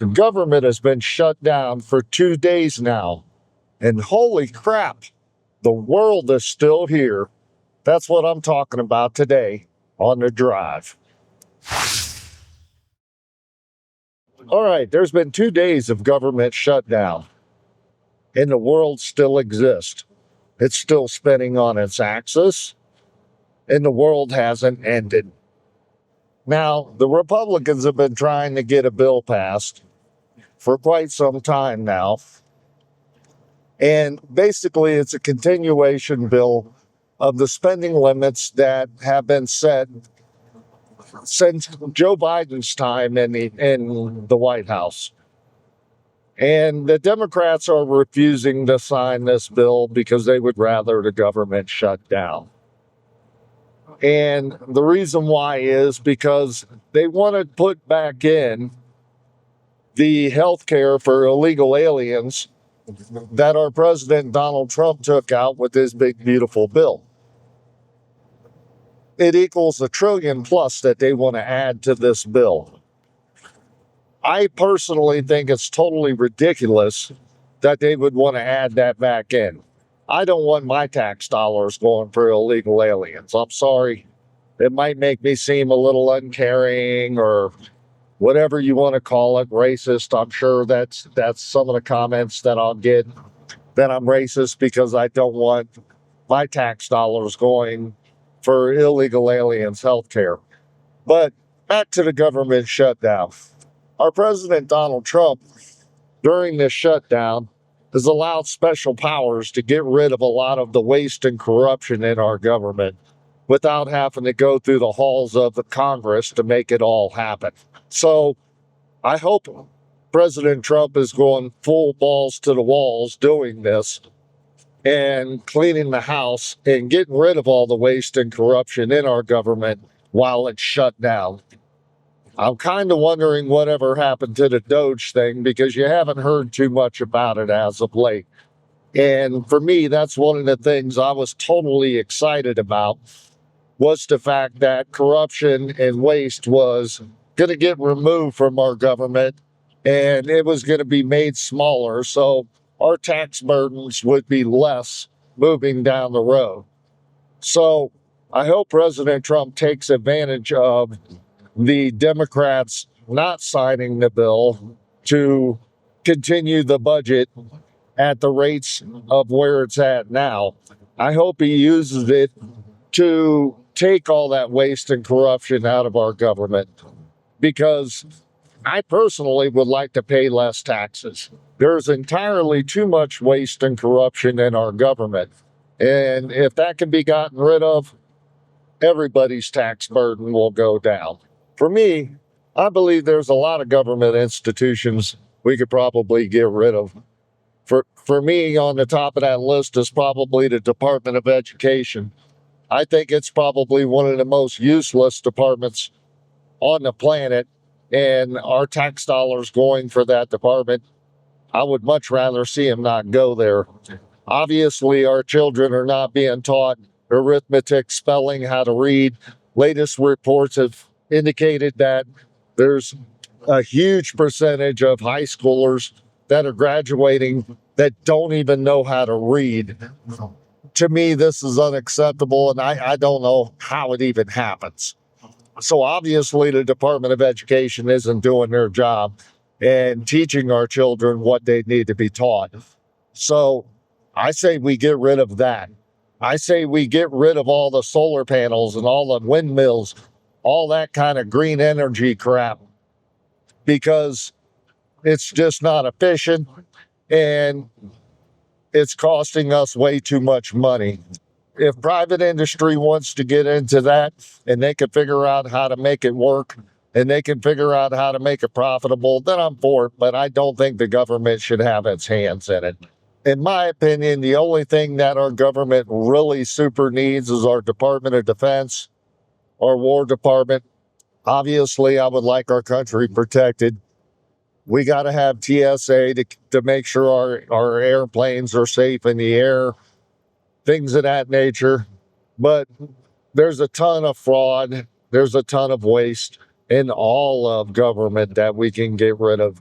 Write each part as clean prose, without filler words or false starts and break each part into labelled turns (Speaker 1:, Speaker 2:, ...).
Speaker 1: The government has been shut down for 2 days now. And holy crap, the world is still here. That's what I'm talking about today on the drive. All right, there's been 2 days of government shutdown, and the world still exists. It's still spinning on its axis, and the world hasn't ended. Now, the Republicans have been trying to get a bill passed for quite some time now. And basically, it's a continuation bill of the spending limits that have been set since Joe Biden's time in the White House. And the Democrats are refusing to sign this bill because they would rather the government shut down. And the reason why is because they want to put back in the health care for illegal aliens that our President Donald Trump took out with his big, beautiful bill. It equals $1 trillion plus that they want to add to this bill. I personally think it's totally ridiculous that they would want to add that back in. I don't want my tax dollars going for illegal aliens. I'm sorry. It might make me seem a little uncaring or whatever you want to call it, racist. I'm sure that's some of the comments that I'll get, that I'm racist because I don't want my tax dollars going for illegal aliens' health care. But back to the government shutdown. Our President Donald Trump, during this shutdown, has allowed special powers to get rid of a lot of the waste and corruption in our government without having to go through the halls of the Congress to make it all happen. So I hope President Trump is going full balls to the walls doing this and cleaning the house and getting rid of all the waste and corruption in our government while it's shut down. I'm kind of wondering whatever happened to the Doge thing because you haven't heard too much about it as of late. And for me, that's one of the things I was totally excited about, was the fact that corruption and waste was going to get removed from our government and it was going to be made smaller. So our tax burdens would be less moving down the road. So I hope President Trump takes advantage of the Democrats not signing the bill to continue the budget at the rates of where it's at now. I hope he uses it to take all that waste and corruption out of our government, because I personally would like to pay less taxes. There's entirely too much waste and corruption in our government. And if that can be gotten rid of, everybody's tax burden will go down. For me, I believe there's a lot of government institutions we could probably get rid of. For me, on the top of that list is probably the Department of Education. I think it's probably one of the most useless departments on the planet, and our tax dollars going for that department, I would much rather see them not go there. Obviously, our children are not being taught arithmetic, spelling, how to read. Latest reports have indicated that there's a huge percentage of high schoolers that are graduating that don't even know how to read. To me, this is unacceptable, and I don't know how it even happens. So obviously, the Department of Education isn't doing their job and teaching our children what they need to be taught. So I say we get rid of that. I say we get rid of all the solar panels and all the windmills, all that kind of green energy crap, because it's just not efficient and it's costing us way too much money. If private industry wants to get into that and they can figure out how to make it work and they can figure out how to make it profitable, then I'm for it. But I don't think the government should have its hands in it. In my opinion, the only thing that our government really super needs is our Department of Defense, our War Department. Obviously, I would like our country protected. We got to have TSA to make sure our airplanes are safe in the air, things of that nature. But there's a ton of fraud. There's a ton of waste in all of government that we can get rid of.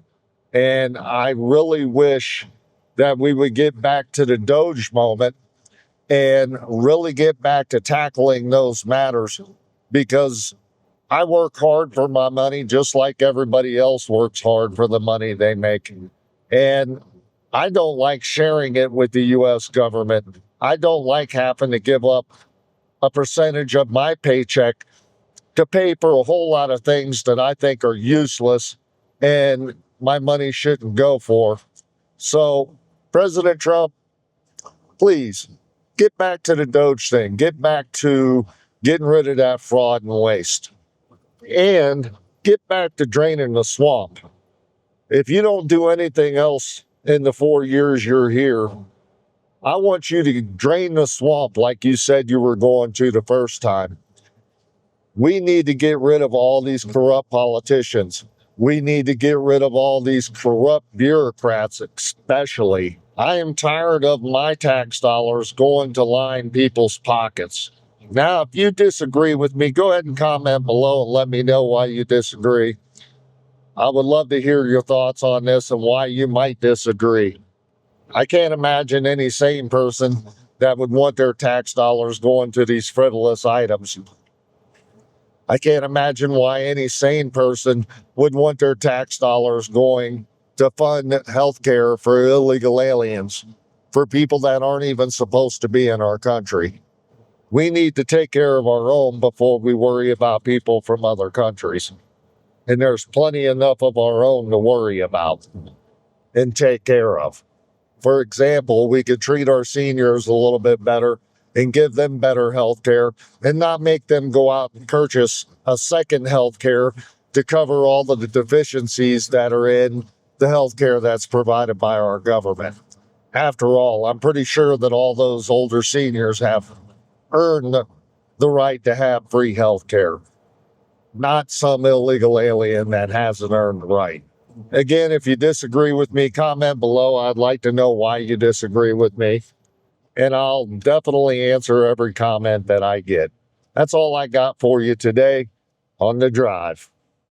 Speaker 1: And I really wish that we would get back to the Doge moment and really get back to tackling those matters, because I work hard for my money just like everybody else works hard for the money they make. And I don't like sharing it with the US government. I don't like having to give up a percentage of my paycheck to pay for a whole lot of things that I think are useless and my money shouldn't go for. So, President Trump, please get back to the Doge thing, get back to getting rid of that fraud and waste, and get back to draining the swamp. If you don't do anything else in the 4 years you're here, I want you to drain the swamp like you said you were going to the first time. We need to get rid of all these corrupt politicians. We need to get rid of all these corrupt bureaucrats, especially. I am tired of my tax dollars going to line people's pockets. Now, if you disagree with me, go ahead and comment below and let me know why you disagree. I would love to hear your thoughts on this and why you might disagree. I can't imagine any sane person that would want their tax dollars going to these frivolous items. I can't imagine why any sane person would want their tax dollars going to fund health care for illegal aliens, for people that aren't even supposed to be in our country. We need to take care of our own before we worry about people from other countries. And there's plenty enough of our own to worry about and take care of. For example, we could treat our seniors a little bit better and give them better health care and not make them go out and purchase a second health care to cover all of the deficiencies that are in the health care that's provided by our government. After all, I'm pretty sure that all those older seniors have earned the right to have free health care, not some illegal alien that hasn't earned the right. Again, if you disagree with me, comment below. I'd like to know why you disagree with me, and I'll definitely answer every comment that I get. That's all I got for you today on The Drive.